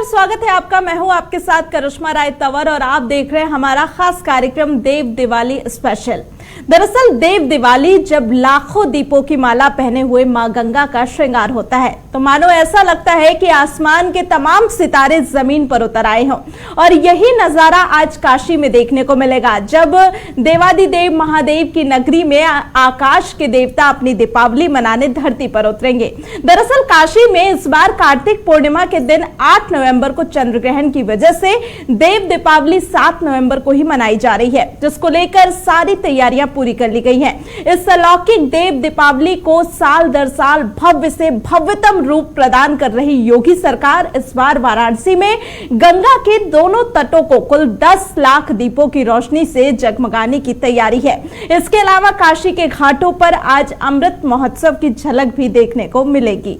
स्वागत है आपका। मैं हूं आपके साथ करिश्मा राय तंवर और आप देख रहे हैं हमारा खास कार्यक्रम देव दिवाली स्पेशल। दरअसल देव दिवाली जब लाखों दीपों की माला पहने हुए मां गंगा का श्रृंगार होता है तो मानो ऐसा लगता है कि आसमान के तमाम सितारे जमीन पर उतर आए हों। और यही नजारा आज काशी में देखने को मिलेगा जब देवादिदेव महादेव की नगरी में आकाश के देवता अपनी दीपावली मनाने धरती पर उतरेंगे। दरअसल काशी में इस बार कार्तिक पूर्णिमा के दिन 8 नवंबर को चंद्र ग्रहण की वजह से देव दीपावली 7 नवंबर को ही मनाई जा रही है, जिसको लेकर सारी तैयारियां पूरी कर ली गई हैं। इस अलौकिक देव दीपावली को साल दर साल भव्य से भव्यतम रूप प्रदान कर रही योगी सरकार इस बार वाराणसी में गंगा के दोनों तटों को कुल 10 लाख दीपों की रोशनी से जगमगाने की तैयारी है। इसके अलावा काशी के घाटों पर आज अमृत महोत्सव की झलक भी देखने को मिलेगी।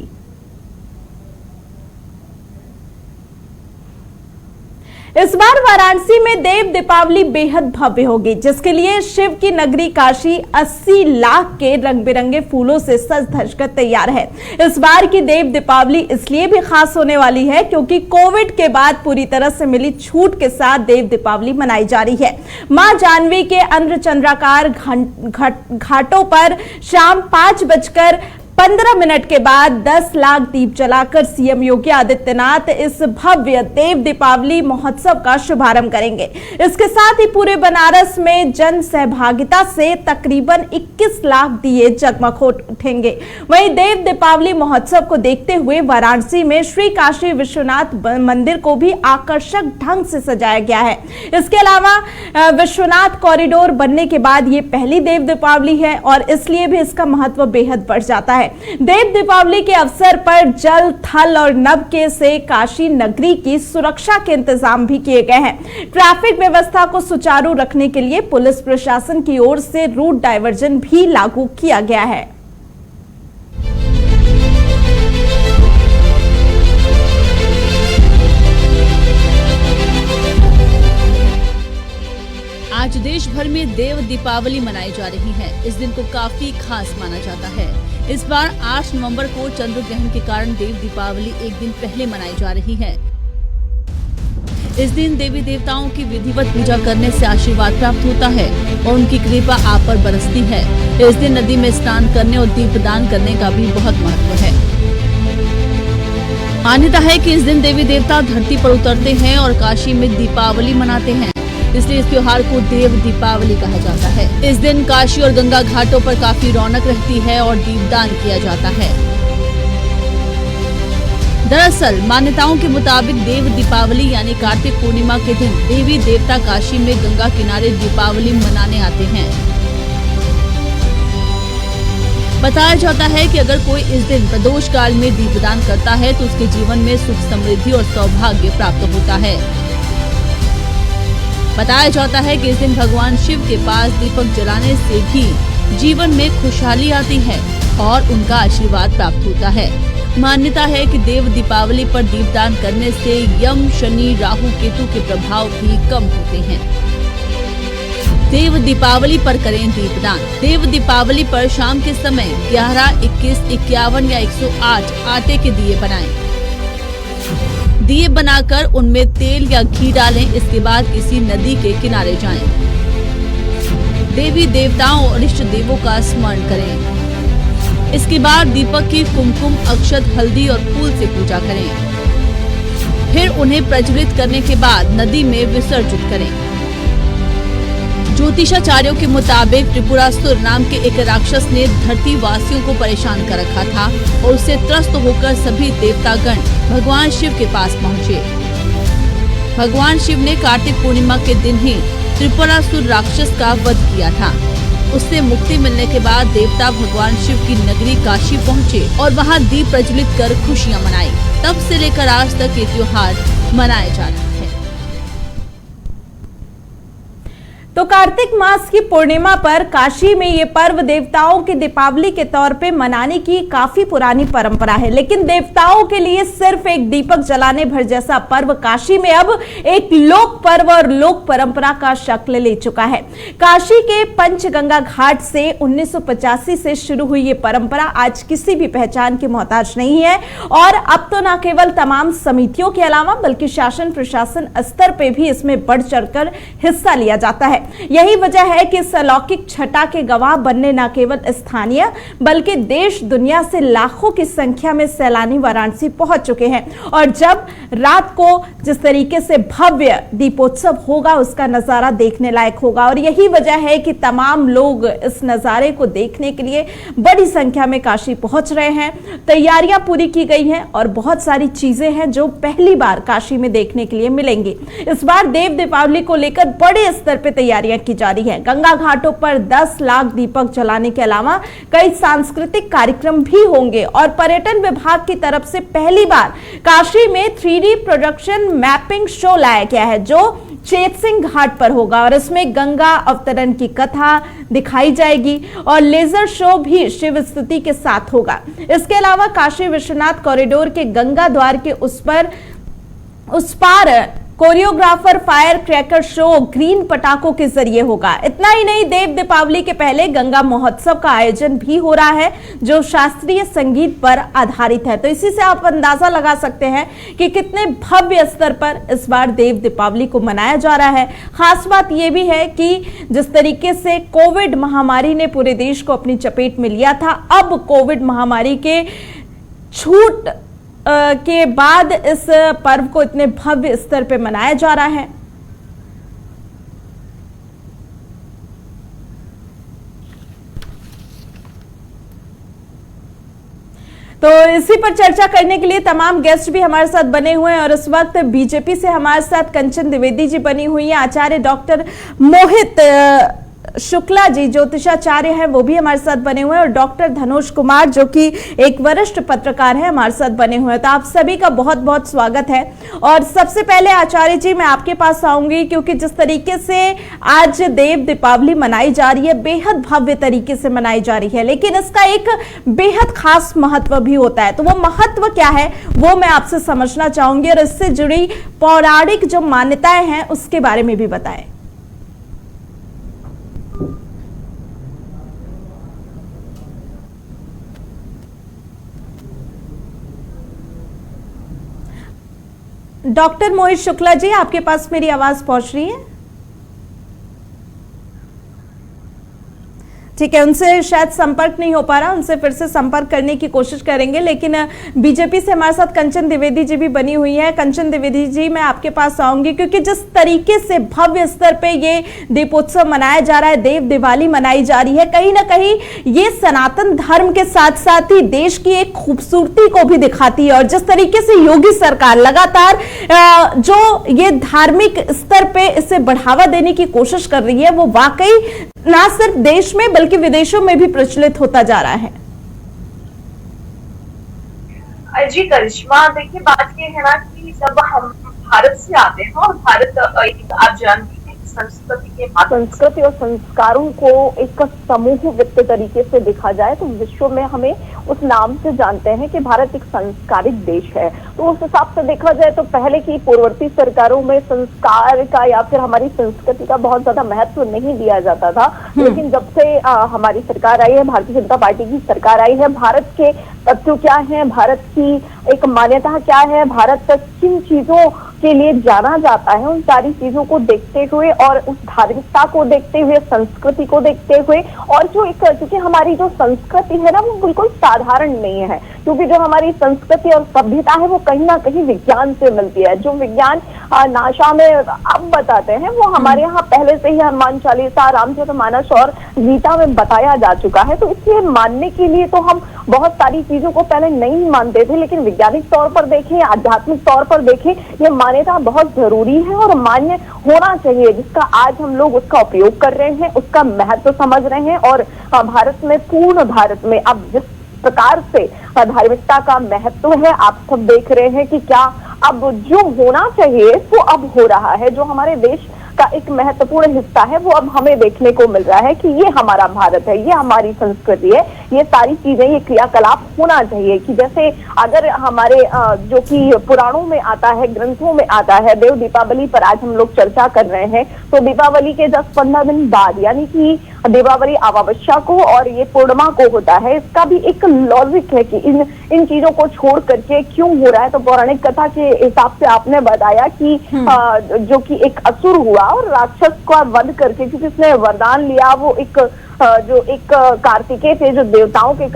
इस बार वाराणसी में देव दीपावली बेहद भव्य होगी, जिसके लिए शिव की नगरी काशी 80 लाख के रंग बिरंगे फूलों से सज धज कर तैयार है। इस बार की देव दीपावली इसलिए भी खास होने वाली है क्योंकि कोविड के बाद पूरी तरह से मिली छूट के साथ देव दीपावली मनाई जा रही है। मां जानवी के अर्धचंद्राकार घाटों पर शाम 5:15 के बाद 10 लाख दीप जलाकर सीएम योगी आदित्यनाथ इस भव्य देव दीपावली महोत्सव का शुभारंभ करेंगे। इसके साथ ही पूरे बनारस में जन सहभागिता से तकरीबन 21 लाख दिए जगमग उठेंगे। वहीं देव दीपावली महोत्सव को देखते हुए वाराणसी में श्री काशी विश्वनाथ मंदिर को भी आकर्षक ढंग से सजाया गया है। इसके अलावा विश्वनाथ कॉरिडोर बनने के बाद ये पहली देव दीपावली है और इसलिए भी इसका महत्व बेहद बढ़ जाता है। देव दीपावली के अवसर पर जल, थल और नभ से काशी नगरी की सुरक्षा के इंतजाम भी किए गए हैं। ट्रैफिक व्यवस्था को सुचारू रखने के लिए पुलिस प्रशासन की ओर से रूट डायवर्जन भी लागू किया गया है। आज देश भर में देव दीपावली मनाई जा रही है। इस दिन को काफी खास माना जाता है। इस बार 8 नवंबर को चंद्र ग्रहण के कारण देव दीपावली एक दिन पहले मनाई जा रही है। इस दिन देवी देवताओं की विधिवत पूजा करने से आशीर्वाद प्राप्त होता है और उनकी कृपा आप पर बरसती है। इस दिन नदी में स्नान करने और दीपदान करने का भी बहुत महत्व है। मान्यता है कि इस दिन देवी देवता धरती पर उतरते हैं और काशी में दीपावली मनाते हैं, इसलिए इस त्योहार को देव दीपावली कहा जाता है। इस दिन काशी और गंगा घाटों पर काफी रौनक रहती है और दीपदान किया जाता है। दरअसल मान्यताओं के मुताबिक देव दीपावली यानी कार्तिक पूर्णिमा के दिन देवी देवता काशी में गंगा किनारे दीपावली मनाने आते हैं। बताया जाता है कि अगर कोई इस दिन प्रदोष काल में दीपदान करता है तो उसके जीवन में सुख, समृद्धि और सौभाग्य प्राप्त होता है। बताया जाता है कि इस दिन भगवान शिव के पास दीपक जलाने से भी जीवन में खुशहाली आती है और उनका आशीर्वाद प्राप्त होता है। मान्यता है कि देव दीपावली पर दीपदान करने से यम, शनि, राहु, केतु के प्रभाव भी कम होते हैं। देव दीपावली पर करें दीपदान। देव दीपावली पर शाम के समय 11, 21, 51 या 108 आटे के दिए बनाएं। दिए बनाकर उनमें तेल या घी डालें। इसके बाद किसी नदी के किनारे जाएं। देवी देवताओं और इष्ट देवों का स्मरण करें। इसके बाद दीपक की कुमकुम, अक्षत, हल्दी और फूल से पूजा करें। फिर उन्हें प्रज्वलित करने के बाद नदी में विसर्जित करें। ज्योतिषाचार्यों के मुताबिक त्रिपुरासुर नाम के एक राक्षस ने धरती वासियों को परेशान कर रखा था और उससे त्रस्त होकर सभी देवतागण भगवान शिव के पास पहुँचे। भगवान शिव ने कार्तिक पूर्णिमा के दिन ही त्रिपुरासुर राक्षस का वध किया था। उससे मुक्ति मिलने के बाद देवता भगवान शिव की नगरी काशी पहुँचे और वहाँ दीप प्रज्वलित कर खुशियाँ मनाई। तब से लेकर आज तक ये त्योहार मनाया जा रहा है। तो कार्तिक मास की पूर्णिमा पर काशी में ये पर्व देवताओं की दीपावली के तौर पे मनाने की काफी पुरानी परंपरा है, लेकिन देवताओं के लिए सिर्फ एक दीपक जलाने भर जैसा पर्व काशी में अब एक लोक पर्व और लोक परंपरा का शक्ल ले चुका है। काशी के पंचगंगा घाट से 1985 से शुरू हुई ये परंपरा आज किसी भी पहचान की मोहताज नहीं है और अब तो न केवल तमाम समितियों के अलावा बल्कि शासन प्रशासन स्तर पे भी इसमें बढ़ चढ़कर हिस्सा लिया जाता है। यही वजह है कि इस अलौकिक छटा के गवाह बनने न केवल स्थानीय बल्कि देश दुनिया से लाखों की संख्या में सैलानी वाराणसी पहुंच चुके हैं और जब रात को जिस तरीके से भव्य दीपोत्सव होगा उसका नजारा देखने लायक होगा और यही वजह है कि तमाम लोग इस नजारे को देखने के लिए बड़ी संख्या में काशी पहुंच रहे हैं। तैयारियां पूरी की गई हैं और बहुत सारी चीजें हैं जो पहली बार काशी में देखने के लिए मिलेंगी। इस बार देव दीपावली को लेकर बड़े स्तर पर तैयारियां की जा रही है। गंगा घाटों पर 10 लाख दीपक जलाने के अलावा कई सांस्कृतिक कार्यक्रम भी होंगे और पर्यटन विभाग की तरफ से पहली बार काशी में 3D प्रोडक्शन मैपिंग शो लाया गया है जो चेतसिंह घाट पर होगा और इसमें गंगा अवतरण की कथा दिखाई जाएगी और लेजर शो भी शिव स्तुति के साथ होगा। इसके अलावा काशी विश्वनाथ कॉरिडोर के गंगा द्वार के उस पार choreographer fire cracker show green पटाखों के जरिए होगा। इतना ही नहीं, देव दीपावली के पहले गंगा महोत्सव का आयोजन भी हो रहा है जो शास्त्रीय संगीत पर आधारित है। तो इसी से आप अंदाजा लगा सकते हैं कि कितने भव्य स्तर पर इस बार देव दीपावली को मनाया जा रहा है। खास बात यह भी है कि जिस तरीके से कोविड महामारी ने पूरे देश को अपनी चपेट में लिया था, अब कोविड महामारी के छूट के बाद इस पर्व को इतने भव्य स्तर पे मनाया जा रहा है। तो इसी पर चर्चा करने के लिए तमाम गेस्ट भी हमारे साथ बने हुए हैं और इस वक्त बीजेपी से हमारे साथ कंचन द्विवेदी जी बनी हुई है, आचार्य डॉक्टर मोहित शुक्ला जी ज्योतिषाचार्य हैं वो भी हमारे साथ बने हुए हैं और डॉक्टर धनुष कुमार जो कि एक वरिष्ठ पत्रकार है हमारे साथ बने हुए हैं। तो आप सभी का बहुत बहुत स्वागत है। और सबसे पहले आचार्य जी मैं आपके पास आऊंगी क्योंकि जिस तरीके से आज देव दीपावली मनाई जा रही है बेहद भव्य तरीके से मनाई जा रही है, लेकिन इसका एक बेहद खास महत्व भी होता है। तो वो महत्व क्या है वो मैं आपसे समझना चाहूंगी और इससे जुड़ी पौराणिक जो मान्यताएं हैं उसके बारे में भी बताएं। डॉक्टर मोहित शुक्ला जी आपके पास मेरी आवाज पहुंच रही है? ठीक है, उनसे शायद संपर्क नहीं हो पा रहा, उनसे फिर से संपर्क करने की कोशिश करेंगे। लेकिन बीजेपी से हमारे साथ कंचन द्विवेदी जी भी बनी हुई है। कंचन द्विवेदी जी मैं आपके पास आऊंगी क्योंकि जिस तरीके से भव्य स्तर पे ये दीपोत्सव मनाया जा रहा है, देव दिवाली मनाई जा रही है, कहीं ना कहीं ये सनातन धर्म के साथ साथ ही देश की एक खूबसूरती को भी दिखाती है। और जिस तरीके से योगी सरकार लगातार जो ये धार्मिक स्तर पे इसे बढ़ावा देने की कोशिश कर रही है वो वाकई ना सिर्फ देश में बल्कि विदेशों में भी प्रचलित होता जा रहा है। जी करिश्मा, देखिए बात ये है ना कि जब हम भारत से आते हैं और भारत आप जानती हैं संस्कृति और संस्कारों को एक समूहवित्त तरीके से देखा जाए तो विश्व में हमें उस नाम से जानते हैं कि भारत एक संस्कारित देश है। तो उस हिसाब से देखा जाए तो पहले की पूर्ववर्ती सरकारों में संस्कार का या फिर हमारी संस्कृति का बहुत ज्यादा महत्व नहीं दिया जाता था, लेकिन जब से हमारी सरकार आई है, भारतीय जनता पार्टी की सरकार आई है, भारत के तत्व क्या है, भारत की एक मान्यता क्या है, भारत किन चीजों के लिए जाना जाता है, उन सारी चीजों को देखते हुए और उस धार्मिकता को देखते हुए, संस्कृति को देखते हुए और जो एक क्योंकि हमारी जो संस्कृति है ना वो बिल्कुल साधारण नहीं है, क्योंकि जो हमारी संस्कृति और सभ्यता है वो कहीं ना कहीं विज्ञान से मिलती है। जो विज्ञान नासा में अब बताते हैं वो हमारे यहाँ पहले से ही हनुमान चालीसा, रामचरितमानस और गीता में बताया जा चुका है। तो इसलिए मानने के लिए तो हम बहुत सारी चीजों को पहले नहीं मानते थे, लेकिन वैज्ञानिक तौर पर देखें, आध्यात्मिक तौर पर देखें, ये मान्यता बहुत जरूरी है और मान्य होना चाहिए, जिसका आज हम लोग उसका उपयोग कर रहे हैं, उसका महत्व समझ रहे हैं। और भारत में, पूर्ण भारत में अब जिस प्रकार से धार्मिकता का महत्व है, आप सब देख रहे हैं कि क्या अब जो होना चाहिए वो अब हो रहा है। जो हमारे देश का एक महत्वपूर्ण हिस्सा है वो अब हमें देखने को मिल रहा है कि ये हमारा भारत है, ये हमारी संस्कृति है, ये सारी चीजें, ये क्रियाकलाप होना चाहिए। कि जैसे अगर हमारे जो कि पुराणों में आता है, ग्रंथों में आता है, देव दीपावली पर आज हम लोग चर्चा कर रहे हैं, तो दीपावली के 10-15 दिन बाद यानी कि दीपावली अमावस्या को और ये पूर्णिमा को होता है। इसका भी एक लॉजिक है कि इन चीजों को छोड़ करके क्यों हो रहा है। तो पौराणिक कथा के हिसाब से आपने बताया कि जो कि एक असुर हुआ और राक्षस का वध करके, क्योंकि उसने वरदान लिया, वो जो एक कार्तिकेय थे, जो देवताओं के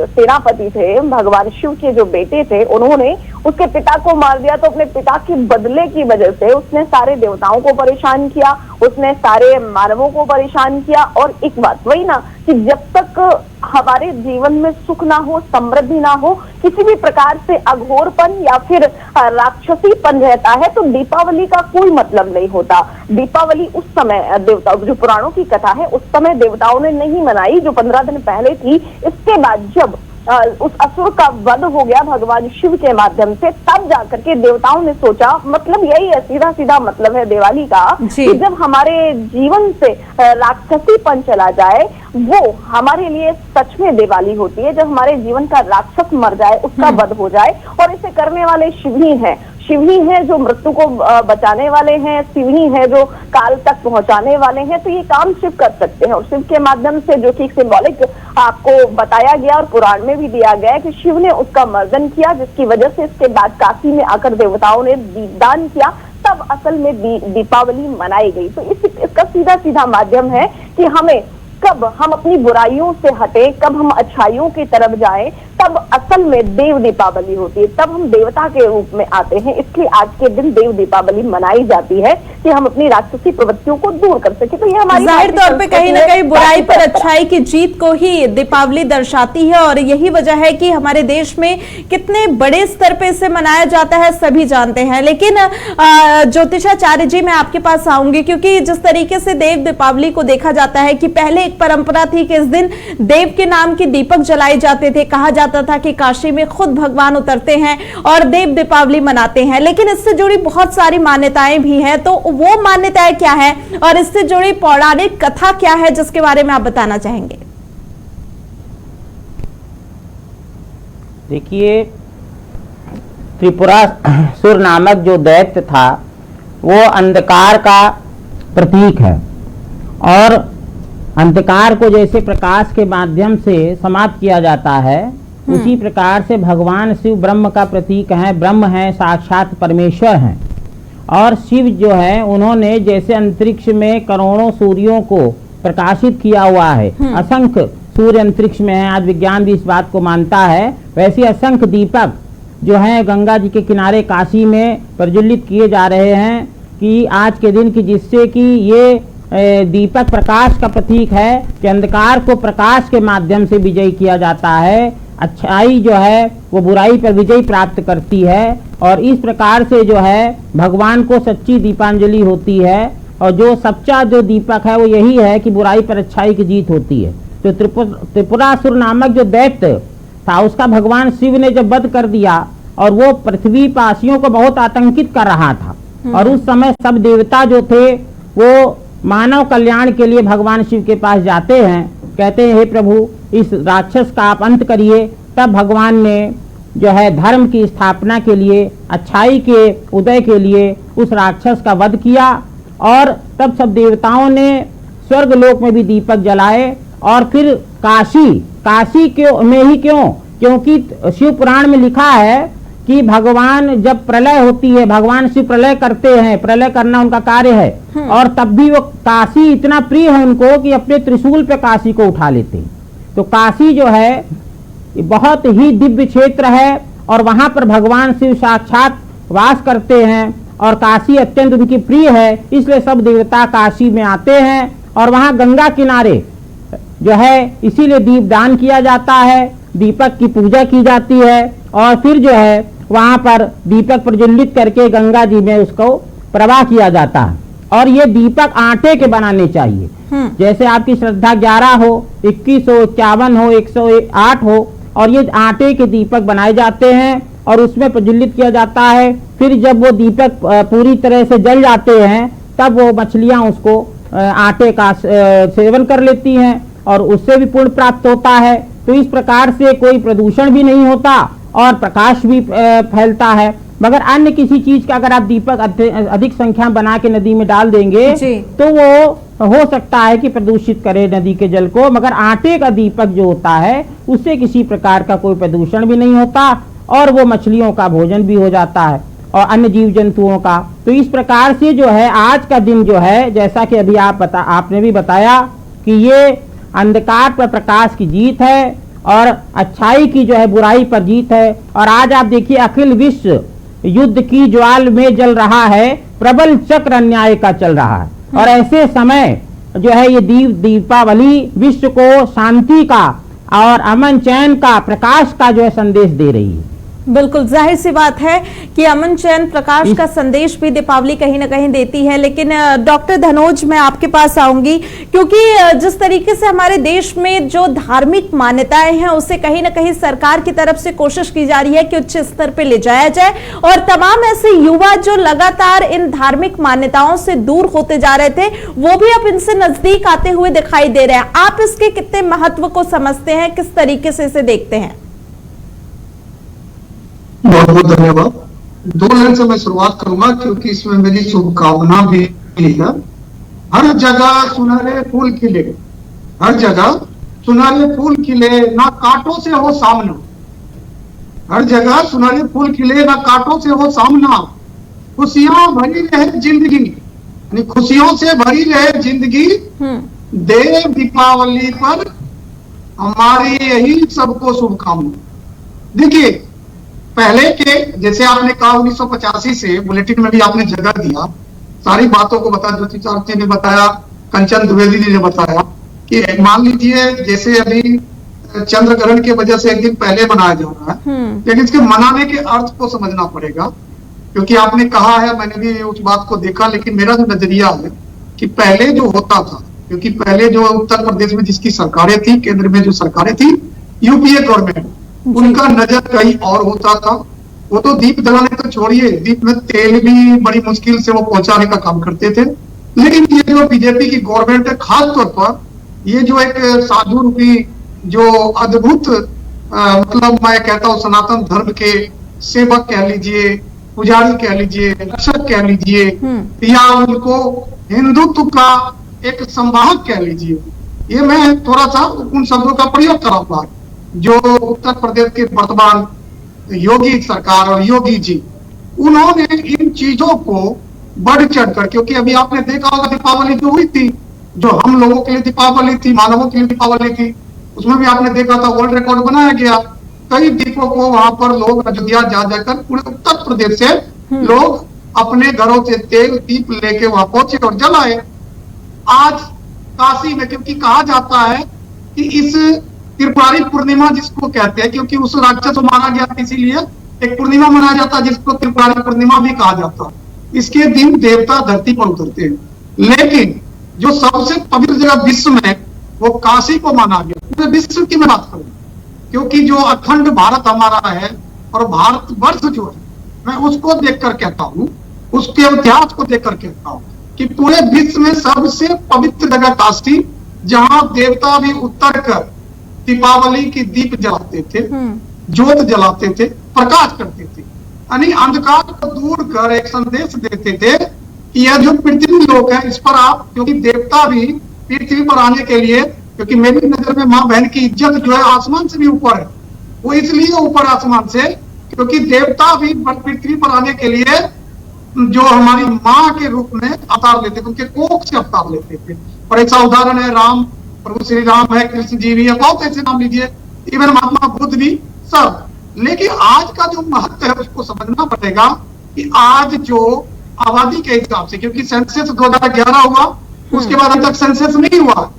सेनापति थे, भगवान शिव के जो बेटे थे, उन्होंने उसके पिता को मार दिया। तो अपने पिता के बदले की वजह से उसने सारे देवताओं को परेशान किया, उसने सारे मानवों को परेशान किया। और एक बात वही ना कि जब तक हमारे जीवन में सुख ना हो, समृद्धि ना हो, किसी भी प्रकार से अघोरपन या फिर राक्षसीपन रहता है, तो दीपावली का कोई मतलब नहीं होता। दीपावली उस समय देवता, जो पुराणों की कथा है, उस समय देवताओं ने नहीं मनाई जो 15 दिन पहले थी। इसके बाद जब उस असुर का वध हो गया भगवान शिव के माध्यम से, तब जाकर के देवताओं ने सोचा, मतलब यही है, सीधा सीधा मतलब है दिवाली का, कि जब हमारे जीवन से राक्षसीपन चला जाए, वो हमारे लिए सच में दिवाली होती है। जब हमारे जीवन का राक्षस मर जाए, उसका वध हो जाए, और इसे करने वाले शिव ही हैं। शिव ही है जो मृत्यु को बचाने वाले हैं, शिव ही है जो काल तक पहुंचाने वाले हैं। तो ये काम शिव कर सकते हैं, और शिव के माध्यम से, जो कि सिंबॉलिक आपको बताया गया और पुराण में भी दिया गया है कि शिव ने उसका मर्दन किया, जिसकी वजह से इसके बाद काशी में आकर देवताओं ने दीपदान किया, तब असल में दीपावली मनाई गई। तो इसका सीधा सीधा माध्यम है कि हमें कब हम अपनी बुराइयों से हटे, कब हम अच्छाइयों की तरफ जाएं, तब असल में देव दीपावली होती है, तब हम देवता के रूप में आते हैं। इसलिए आज के दिन देव दीपावली मनाई जाती है कि हम अपनी राक्षसी प्रवृत्तियों को दूर कर सके। तो ये हमारी जाहिर तौर पे कहीं ना कहीं बुराई पर अच्छाई की जीत को ही दीपावली दर्शाती है, और यही वजह है कि हमारे देश में कितने बड़े स्तर पे इसे मनाया जाता है सभी जानते हैं। लेकिन ज्योतिषाचार्य जी, मैं आपके पास आऊंगी, क्योंकि जिस तरीके से देव दीपावली को देखा जाता है कि पहले एक परंपरा थी कि इस दिन देव के नाम के दीपक जलाए जाते थे, कहा जाता था कि काशी में खुद भगवान उतरते हैं और देव दीपावली मनाते हैं। लेकिन इससे जुड़ी बहुत सारी मान्यताएं भी हैं, तो वो मान्यताएं क्या है और इससे जुड़ी पौराणिक कथा क्या है, जिसके बारे में आप बताना चाहेंगे? देखिए, त्रिपुरासुर नामक जो दैत्य था, वो अंधकार का प्रतीक है, और अंधकार को जैसे प्रकाश के माध्यम से समाप्त किया जाता है, उसी प्रकार से भगवान शिव ब्रह्म का प्रतीक है, ब्रह्म है, साक्षात परमेश्वर हैं। और शिव जो है, उन्होंने जैसे अंतरिक्ष में करोड़ों सूर्यों को प्रकाशित किया हुआ है, असंख्य सूर्य अंतरिक्ष में है, आज विज्ञान भी इस बात को मानता है, वैसे असंख्य दीपक जो है गंगा जी के किनारे काशी में प्रज्वलित किए जा रहे हैं कि आज के दिन की, जिससे कि ये दीपक प्रकाश का प्रतीक है कि अंधकार को प्रकाश के माध्यम से विजय किया जाता है, अच्छाई जो है वो बुराई पर विजय प्राप्त करती है, और इस प्रकार से जो है भगवान को सच्ची दीपांजलि होती है। और जो सच्चा जो दीपक है वो यही है कि बुराई पर अच्छाई की जीत होती है। तो त्रिपुरासुर नामक जो दैत्य था, उसका भगवान शिव ने जब वध कर दिया, और वो पृथ्वी पासियों को बहुत आतंकित कर रहा था, और उस समय सब देवता जो थे वो मानव कल्याण के लिए भगवान शिव के पास जाते हैं, कहते हैं, हे प्रभु, इस राक्षस का आप अंत करिए। तब भगवान ने जो है धर्म की स्थापना के लिए, अच्छाई के उदय के लिए उस राक्षस का वध किया, और तब सब देवताओं ने स्वर्ग लोक में भी दीपक जलाए। और फिर काशी क्यों में ही क्योंकि शिव पुराण में लिखा है कि भगवान जब प्रलय होती है, भगवान शिव प्रलय करते हैं, प्रलय करना उनका कार्य है, और तब भी वो काशी इतना प्रिय है उनको कि अपने त्रिशूल पे काशी को उठा लेते हैं। तो काशी जो है बहुत ही दिव्य क्षेत्र है, और वहां पर भगवान शिव साक्षात वास करते हैं, और काशी अत्यंत उनकी प्रिय है, इसलिए सब देवता काशी में आते हैं। और वहां गंगा किनारे जो है इसीलिए दीपदान किया जाता है, दीपक की पूजा की जाती है, और फिर जो है वहां पर दीपक प्रज्वलित करके गंगा जी में उसको प्रवाह किया जाता है। और ये दीपक आटे के बनाने चाहिए, जैसे आपकी श्रद्धा 11 हो, 21 हो, 51 हो, 108 हो, और ये आटे के दीपक बनाए जाते हैं और उसमें प्रज्वलित किया जाता है। फिर जब वो दीपक पूरी तरह से जल जाते हैं, तब वो मछलियां उसको आटे का सेवन कर लेती हैं और उससे भी पुण्य प्राप्त होता है। तो इस प्रकार से कोई प्रदूषण भी नहीं होता और प्रकाश भी फैलता है। मगर अन्य किसी चीज का अगर आप दीपक अधिक संख्या बना के नदी में डाल देंगे तो वो हो सकता है कि प्रदूषित करे नदी के जल को। मगर आटे का दीपक जो होता है उससे किसी प्रकार का कोई प्रदूषण भी नहीं होता और वो मछलियों का भोजन भी हो जाता है और अन्य जीव जंतुओं का। तो इस प्रकार से जो है आज का दिन जो है, जैसा कि अभी आपने भी बताया कि ये अंधकार पर प्रकाश की जीत है और अच्छाई की जो है बुराई पर जीत है। और आज आप देखिए अखिल विश्व युद्ध की ज्वाल में जल रहा है, प्रबल चक्र अन्याय का चल रहा है। और ऐसे समय जो है ये दीपावली विश्व को शांति का और अमन चैन का प्रकाश का जो है संदेश दे रही है। बिल्कुल जाहिर सी बात है कि अमन चैन प्रकाश का संदेश भी दीपावली कहीं ना कहीं देती है। लेकिन डॉक्टर धनोज, मैं आपके पास आऊंगी क्योंकि जिस तरीके से हमारे देश में जो धार्मिक मान्यताएं हैं उसे कहीं ना कहीं सरकार की तरफ से कोशिश की जा रही है कि उच्च स्तर पे ले जाया जाए और तमाम ऐसे युवा जो लगातार इन धार्मिक मान्यताओं से दूर होते जा रहे थे वो भी अब इनसे नजदीक आते हुए दिखाई दे रहे हैं। आप इसके कितने महत्व को समझते हैं, किस तरीके से इसे देखते हैं? बहुत बहुत धन्यवाद। दो लाइन से मैं शुरुआत करूंगा क्योंकि इसमें मेरी शुभकामना भी है। हर जगह सुनहरे फूल खिले, हर जगह सुनहरे फूल खिले, ना कांटों से हो सामना। हर जगह सुनहरे फूल खिले, ना कांटों से हो सामना। खुशियां भरी रहे जिंदगी, यानी खुशियों से भरी रहे जिंदगी। देव दीपावली पर हमारी यही सबको शुभकामना। देखिए, पहले के जैसे आपने कहा 1985 से बुलेटिन में भी आपने जगह दिया, सारी बातों को बताया, ज्योतिषार्थ जी ने बताया, कंचन द्विवेदी जी ने बताया कि मान लीजिए जैसे अभी चंद्र ग्रहण की वजह से एक दिन पहले मनाया जा रहा है, लेकिन इसके मनाने के अर्थ को समझना पड़ेगा। क्योंकि आपने कहा है, मैंने भी उस बात को देखा, लेकिन मेरा जो नजरिया है कि पहले जो होता था, क्योंकि पहले जो उत्तर प्रदेश में जिसकी सरकारें थी, केंद्र में जो सरकारें थी, यूपीए गवर्नमेंट, उनका नजर कहीं और होता था। वो तो दीप जलाने तो छोड़िए, दीप में तेल भी बड़ी मुश्किल से वो पहुंचाने का काम करते थे। लेकिन ये जो बीजेपी की गवर्नमेंट है, खास तौर पर ये जो एक साधु रूपी जो अद्भुत मतलब मैं कहता हूँ सनातन धर्म के सेवक कह लीजिए, पुजारी कह लीजिए, रक्षक कह लीजिए, या उनको हिंदुत्व का एक संवाहक कह लीजिए, ये मैं थोड़ा सा उन शब्दों का प्रयोग कराऊंगा जो उत्तर प्रदेश के वर्तमान योगी सरकार और योगी जी, उन्होंने इन चीजों को बढ़ चढ़कर, क्योंकि अभी आपने देखा होगा दीपावली जो हुई थी, जो हम लोगों के लिए दीपावली थी, मानवों के लिए दीपावली थी, उसमें भी आपने देखा था वर्ल्ड रिकॉर्ड बनाया गया। कई दीपों को वहां पर लोग अयोध्या जा जाकर पूरे उत्तर प्रदेश से लोग अपने घरों से तेल दीप लेके वहां पहुंचे और जलाए। आज काशी में, क्योंकि कहा जाता है कि इस त्रिपुरारी पूर्णिमा जिसको कहते हैं, क्योंकि उस राक्षस को मारा गया इसीलिए एक पूर्णिमा मनाया जाता है जिसको त्रिपुरारी पूर्णिमा भी कहा जाता है। इसके दिन देवता धरती पर उतरते हैं। लेकिन जो सबसे पवित्र जगह विश्व में वो काशी को माना गया। पूरे विश्व की मैं बात करूं, क्योंकि जो अखंड भारत हमारा है और भारतवर्ष जो है, मैं उसको देखकर कहता हूं, उसके इतिहास को देखकर कहता हूं कि पूरे विश्व में सबसे पवित्र जगह काशी, जहां देवता भी उतर कर दीपावली की दीप जलाते थे, ज्योत जलाते थे, प्रकाश करते थे, यानी अंधकार को दूर कर एक संदेश देते थे कि यह जो पृथ्वी लोक है इस पर आप, क्योंकि देवता भी पृथ्वी पर आने के लिए, क्योंकि मेरी नजर में माँ बहन की इज्जत जो है आसमान से भी ऊपर है, वो इसलिए ऊपर आसमान से क्योंकि देवता भी पृथ्वी पर आने के लिए जो हमारी माँ के रूप में अवतार लेते थे, उनके कोख से अवतार लेते थे। और ऐसा उदाहरण है राम, प्रभु श्री राम है, कृष्ण जी भी है, बहुत ऐसे नाम लीजिए, इवन महात्मा बुद्ध भी, सब। लेकिन आज का जो महत्व है उसको समझना पड़ेगा कि आज जो आबादी के हिसाब से, क्योंकि सेंसस 2011 हुआ, उसके बाद अब तक सेंसस नहीं हुआ,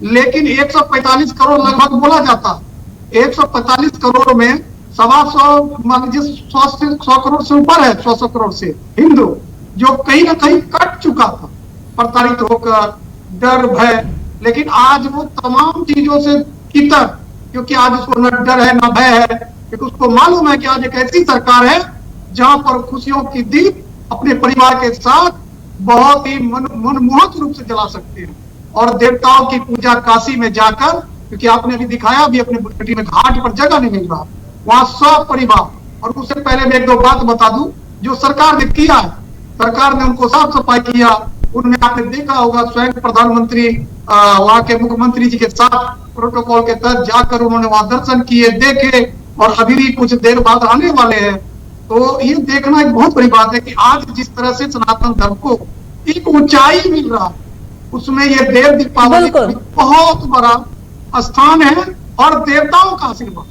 लेकिन 145 करोड़ लगभग बोला जाता है। 145 करोड़ में 125 मान लीजिए 100 करोड़ से ऊपर है, 100 करोड़ से हिंदू, जो कहीं ना कहीं कट चुका था प्रताड़ित होकर, डर भय। लेकिन आज वो तमाम चीजों से इतर, क्योंकि आज उसको न डर है न भय है, क्योंकि उसको मालूम है कि आज एक ऐसी सरकार है जहां पर खुशियों की दीप अपने परिवार के साथ बहुत ही मनमोहक रूप से जला सकते हैं। और देवताओं की पूजा काशी में जाकर, क्योंकि आपने अभी दिखाया भी अपने बुलेटिन में, घाट पर जगह नहीं मिल रहा, वहां 100 परिवार। और उससे पहले मैं एक दो बात बता दूं जो सरकार ने किया है। सरकार ने उनको साफ सफाई किया, उनमें आपने देखा होगा स्वयं प्रधानमंत्री वहां के मुख्यमंत्री जी के साथ प्रोटोकॉल के तहत जाकर उन्होंने वहां दर्शन किए, देखे, और अभी भी कुछ देर बाद आने वाले हैं। तो ये देखना एक बहुत बड़ी बात है कि आज जिस तरह से सनातन धर्म को एक ऊंचाई मिल रहा है, उसमें ये देव दीपावली बहुत बड़ा स्थान है और देवताओं का आशीर्वाद।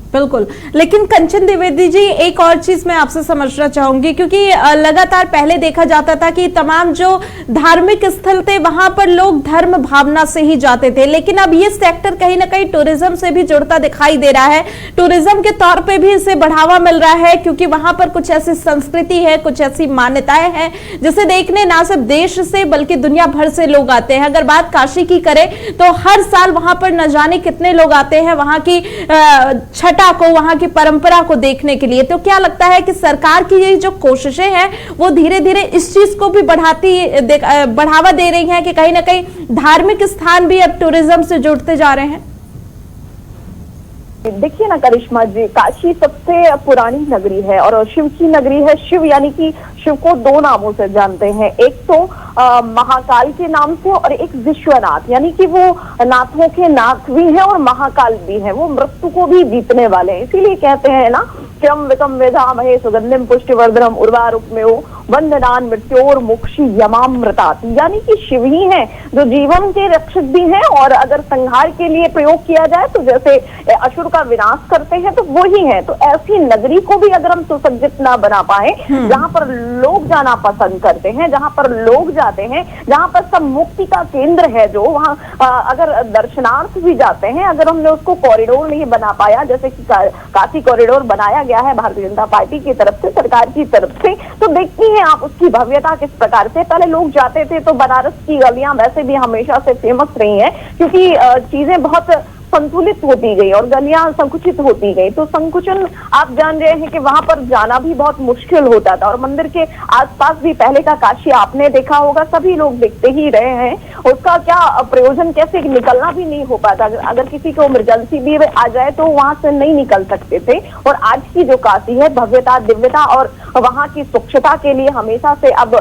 बिल्कुल। लेकिन कंचन द्विवेदी जी, एक और चीज मैं आपसे समझना चाहूंगी, क्योंकि लगातार पहले देखा जाता था कि तमाम जो धार्मिक स्थल थे वहां पर लोग धर्म भावना से ही जाते थे, लेकिन अब ये सेक्टर कहीं ना कहीं टूरिज्म से भी जुड़ता दिखाई दे रहा है। टूरिज्म के तौर पे भी इसे बढ़ावा मिल रहा है, क्योंकि वहां पर कुछ ऐसी संस्कृति है, कुछ ऐसी मान्यताएं हैं जिसे देखने ना सिर्फ देश से बल्कि दुनिया भर से लोग आते हैं। अगर बात काशी की करें तो हर साल वहां पर न जाने कितने लोग आते हैं वहां की छठा को, वहां की परंपरा को देखने के लिए। तो क्या लगता है कि सरकार की ये जो कोशिशें हैं वो धीरे धीरे इस चीज को भी बढ़ावा दे रही हैं कि कहीं ना कहीं धार्मिक स्थान भी अब टूरिज्म से जुड़ते जा रहे हैं? देखिए ना करिश्मा जी, काशी सबसे पुरानी नगरी है और शिव की नगरी है। शिव यानी कि शिव को दो नामों से जानते हैं, एक तो महाकाल के नाम से और एक विश्वनाथ, यानी कि वो नाथों के नाथ भी हैं और महाकाल भी हैं, वो मृत्यु को भी जीतने वाले हैं। इसीलिए कहते हैं ना, क्रम विकम वेधामहे सुगंधिम पुष्टिवर्धनम उर्वारुकमेव वंदनान मृत्योर मोक्षी यमामृतात, यानी कि शिव ही हैं जो जीवन के रक्षक भी हैं, और अगर संहार के लिए प्रयोग किया जाए तो जैसे असुर का विनाश करते हैं तो वो ही है। तो ऐसी नगरी को भी अगर हम सुसज्जित ना बना पाए, जहां पर लोग जाना पसंद करते हैं, जहां पर लोग जाते हैं, जहां पर सब मुक्ति का केंद्र है, जो वहां अगर दर्शनार्थ भी जाते हैं, अगर हमने उसको कॉरिडोर नहीं बना पाया, जैसे कि काशी कॉरिडोर बनाया गया है भारतीय जनता पार्टी की तरफ से, सरकार की तरफ से, तो देखती हैं आप उसकी भव्यता किस प्रकार से। पहले लोग जाते थे तो बनारस की गलियां वैसे भी हमेशा से फेमस रही हैं, क्योंकि चीजें बहुत संतुलित होती गई और गलियां संकुचित होती गई। तो संकुचन आप जान रहे हैं कि वहां पर जाना भी बहुत मुश्किल होता था, और मंदिर के आसपास भी पहले का काशी आपने देखा होगा, सभी लोग देखते ही रहे हैं, उसका क्या प्रयोजन, कैसे निकलना भी नहीं हो पाता। अगर किसी को इमरजेंसी भी आ जाए तो वहां से नहीं निकल सकते थे। और आज की जो काशी है, भव्यता, दिव्यता और वहां की स्वच्छता के लिए हमेशा से अब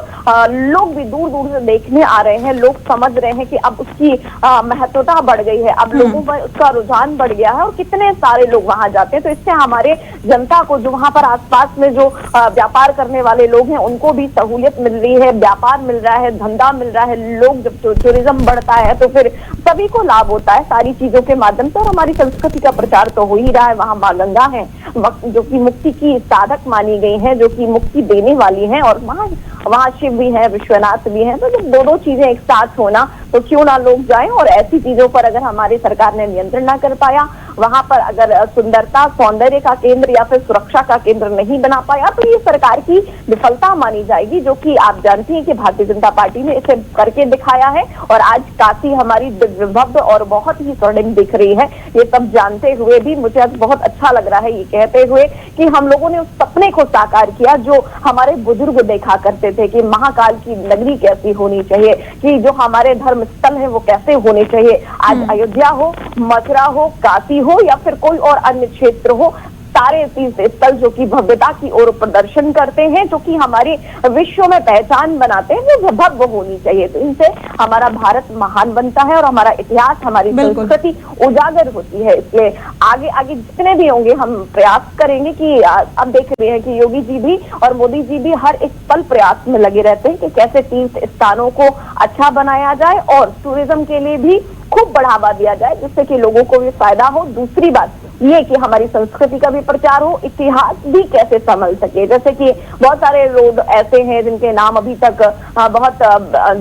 लोग भी दूर दूर से देखने आ रहे हैं। लोग समझ रहे हैं कि अब उसकी महत्वता बढ़ गई है, अब लोगों में उसका रुझान बढ़ गया है और कितने सारे लोग वहां जाते हैं। तो इससे हमारे जनता को, जो वहां पर आसपास में जो व्यापार करने वाले लोग हैं, उनको भी सहूलियत मिल रही है, व्यापार मिल रहा है, धंधा मिल रहा है। लोग जब टूरिज्म बढ़ता है तो फिर सभी को लाभ होता है सारी चीजों के माध्यम से। और हमारी संस्कृति का प्रचार तो हो ही रहा है। वहां माँ गंगा है जो कि मुक्ति की साधक मानी गई है, जो कि मुक्ति देने वाली है, और वहां शिव भी है, विश्वनाथ भी है। तो जब दो चीजें एक साथ होना, तो क्यों ना लोग जाएं। और ऐसी चीजों पर अगर हमारी सरकार ने नियंत्रण ना कर पाया, वहां पर अगर सुंदरता, सौंदर्य का केंद्र या फिर सुरक्षा का केंद्र नहीं बना पाया, तो ये सरकार की विफलता मानी जाएगी, जो कि आप जानती हैं कि भारतीय जनता पार्टी ने इसे करके दिखाया है। और आज काशी हमारी भव्य और बहुत ही स्वर्णिम दिख रही है। ये सब जानते हुए भी मुझे आज बहुत अच्छा लग रहा है ये कहते हुए कि हम लोगों ने उस सपने को साकार किया जो हमारे बुजुर्ग देखा करते थे, कि महाकाल की नगरी कैसी होनी चाहिए, कि जो हमारे धर्म स्थल है वो कैसे होने चाहिए। आज अयोध्या हो, मथुरा हो, काशी हो या फिर कोई और अन्य क्षेत्र हो, सारे तीर्थ स्थल जो कि भव्यता की ओर प्रदर्शन करते हैं, जो कि हमारे विश्व में पहचान बनाते हैं, वो भव्य होनी चाहिए। तो इनसे हमारा भारत महान बनता है और हमारा इतिहास, हमारी संस्कृति उजागर होती है। इसलिए आगे आगे जितने भी होंगे हम प्रयास करेंगे कि अब देख रहे हैं कि योगी जी भी और मोदी जी भी हर एक पल प्रयास में लगे रहते हैं कि कैसे तीर्थ स्थानों को अच्छा बनाया जाए और टूरिज्म के लिए भी खूब बढ़ावा दिया जाए, जिससे कि लोगों को भी फायदा हो। दूसरी बात ये कि हमारी संस्कृति का भी प्रचार हो, इतिहास भी कैसे संभल सके। जैसे कि बहुत सारे रोड ऐसे हैं जिनके नाम अभी तक बहुत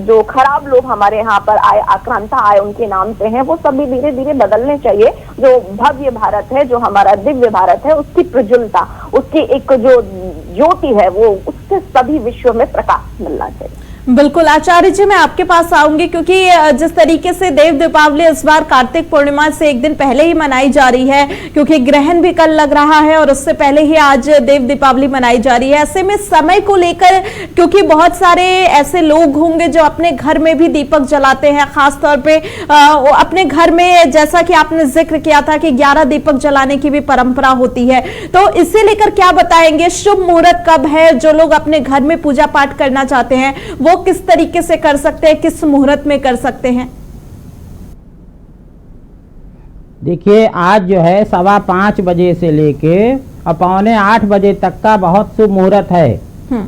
जो खराब लोग हमारे यहाँ पर आए, आक्रांता आए, उनके नाम से हैं, वो सभी धीरे धीरे बदलने चाहिए। जो भव्य भारत है, जो हमारा दिव्य भारत है, उसकी प्रज्वलता, उसकी एक जो ज्योति है, वो उससे सभी विश्व में प्रकाश मिलना चाहिए। बिल्कुल आचार्य जी, मैं आपके पास आऊंगी क्योंकि जिस तरीके से देव दीपावली इस बार कार्तिक पूर्णिमा से एक दिन पहले ही मनाई जा रही है, क्योंकि ग्रहण भी कल लग रहा है और उससे पहले ही आज देव दीपावली मनाई जा रही है। ऐसे में समय को लेकर, क्योंकि बहुत सारे ऐसे लोग होंगे जो अपने घर में भी दीपक जलाते हैं, खासतौर पे अपने घर में, जैसा कि आपने जिक्र किया था कि 11 दीपक जलाने की भी परंपरा होती है, तो इसे लेकर क्या बताएंगे? शुभ मुहूर्त कब है? जो लोग अपने घर में पूजा पाठ करना चाहते हैं वो किस तरीके से कर सकते हैं, किस मुहूर्त में कर सकते हैं? देखिए, आज जो है 5:15 बजे से लेके और 7:45 बजे तक का बहुत शुभ मुहूर्त है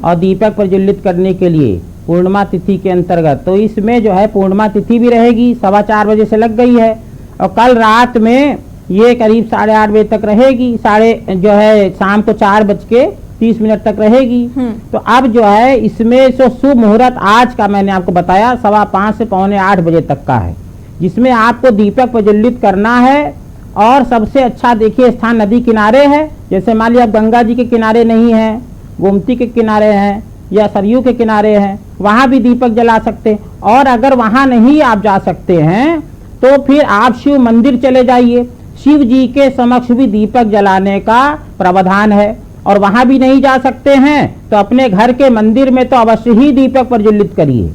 और दीपक प्रज्वलित करने के लिए पूर्णिमा तिथि के अंतर्गत। तो इसमें जो है पूर्णिमा तिथि भी रहेगी, 4:15 बजे से लग गई है और कल रात में ये करीब 8:30 बजे तक रहेगी, शाम को 4:30 तक रहेगी। तो अब जो है इसमें जो शुभ मुहूर्त आज का मैंने आपको बताया 5:15 से 7:45 बजे तक का है, जिसमें आपको दीपक प्रज्वलित करना है। और सबसे अच्छा देखिए स्थान नदी किनारे है, जैसे मान लिया आप गंगा जी के किनारे नहीं है, गोमती के किनारे हैं या सरयू के किनारे हैं, वहां भी दीपक जला सकते हैं। और अगर वहां नहीं आप जा सकते हैं तो फिर आप शिव मंदिर चले जाइए, शिव जी के समक्ष भी दीपक जलाने का प्रावधान है। और वहां भी नहीं जा सकते हैं तो अपने घर के मंदिर में तो अवश्य ही दीपक प्रज्वलित करिए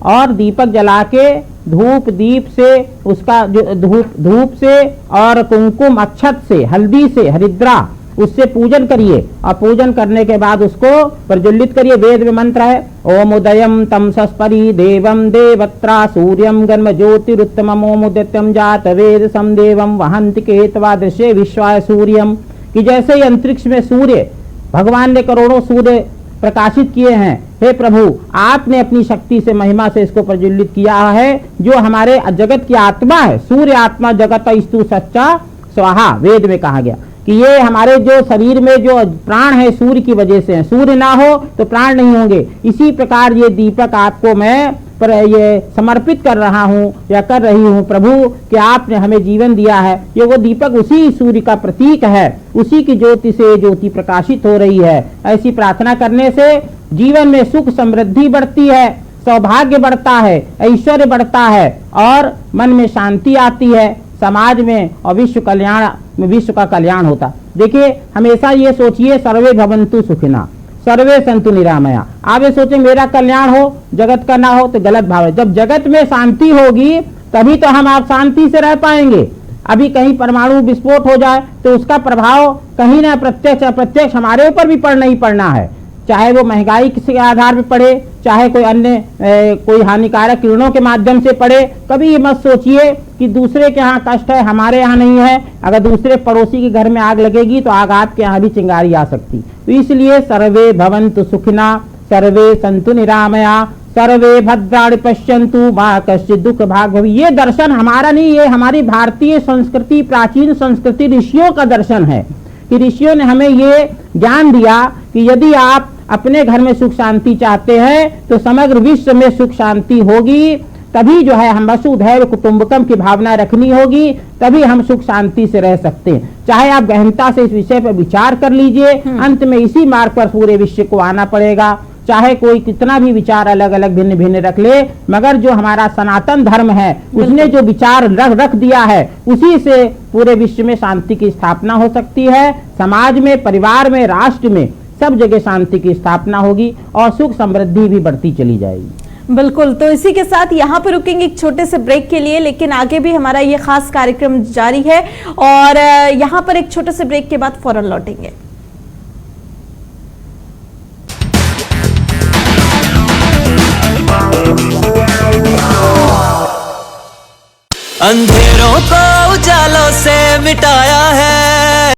और दीपक जला के धूप दीप से, उसका जो धूप से और कुमकुम अक्षत से, हल्दी से, हरिद्रा, उससे पूजन करिए और पूजन करने के बाद उसको प्रज्वलित करिए। वेद में मंत्र है, ओम उदयम तमसस्परि देवम देवत्रा सूर्यम गर्म ज्योतिरुत्तमम ओम उदयम जात वेद समदेवम वहंति केतवा दृश्य विश्वाय सूर्यम। कि जैसे ही अंतरिक्ष में सूर्य, भगवान ने करोड़ों सूर्य प्रकाशित किए हैं, हे प्रभु आपने अपनी शक्ति से, महिमा से इसको प्रज्वलित किया है। जो हमारे जगत की आत्मा है, सूर्य आत्मा जगत स्तु सच्चा स्वाहा, वेद में कहा गया कि ये हमारे जो शरीर में जो प्राण है सूर्य की वजह से है, सूर्य ना हो तो प्राण नहीं होंगे। इसी प्रकार ये दीपक आपको मैं ये समर्पित कर रहा हूँ या कर रही हूँ प्रभु कि आपने हमें जीवन दिया है। ये वो दीपक उसी सूर्य का प्रतीक है, उसी की ज्योति से ज्योति प्रकाशित हो रही है। ऐसी प्रार्थना करने से जीवन में सुख समृद्धि बढ़ती है, सौभाग्य बढ़ता है, ऐश्वर्य बढ़ता है और मन में शांति आती है, समाज में और विश्व का कल्याण होता। देखिए, हमेशा ये सोचिए सर्वे भवन्तु सुखिना सर्वे संतु निरामया। आप ये सोचें मेरा कल्याण हो, जगत का ना हो, तो गलत भाव है। जब जगत में शांति होगी तभी तो हम आप शांति से रह पाएंगे। अभी कहीं परमाणु विस्फोट हो जाए तो उसका प्रभाव कहीं ना प्रत्यक्ष अप्रत्यक्ष हमारे ऊपर भी पड़ना ही पड़ना है, चाहे वो महंगाई के आधार पर पड़े, चाहे कोई अन्य कोई हानिकारक किरणों के माध्यम से पड़े। कभी ये मत सोचिए कि दूसरे के यहाँ कष्ट है हमारे यहाँ नहीं है। अगर दूसरे पड़ोसी के घर में आग लगेगी तो आग आपके यहाँ भी चिंगारी आ सकती। तो इसलिए सर्वे भवन्तु सुखिना सर्वे सन्तु निरामया सर्वे भद्राणि पश्यन्तु मा कश्चित् दुःख भाग् भवेत्। ये दर्शन हमारा नहीं, ये हमारी भारतीय संस्कृति, प्राचीन संस्कृति, ऋषियों का दर्शन है कि ऋषियों ने हमें ये ज्ञान दिया कि यदि आप अपने घर में सुख शांति चाहते हैं तो समग्र विश्व में सुख शांति होगी। तभी जो है हम वसुधैव कुटुंबकम की भावना रखनी होगी, तभी हम सुख शांति से रह सकते हैं। चाहे आप गहनता से इस विषय पर विचार कर लीजिए, अंत में इसी मार्ग पर पूरे विश्व को आना पड़ेगा। चाहे कोई कितना भी विचार अलग अलग भिन्न भिन्न रख ले, मगर जो हमारा सनातन धर्म है उसने जो विचार रख दिया है उसी से पूरे विश्व में शांति की स्थापना हो सकती है। समाज में, परिवार में, राष्ट्र में, सब जगह शांति की स्थापना होगी और सुख समृद्धि भी बढ़ती चली जाएगी। बिल्कुल, तो इसी के साथ यहाँ पर रुकेंगे एक छोटे से ब्रेक के लिए, लेकिन आगे भी हमारा ये खास कार्यक्रम जारी है और यहाँ पर एक छोटे से ब्रेक के बाद फौरन लौटेंगे। अंधेरों को उजालों से मिटाया है।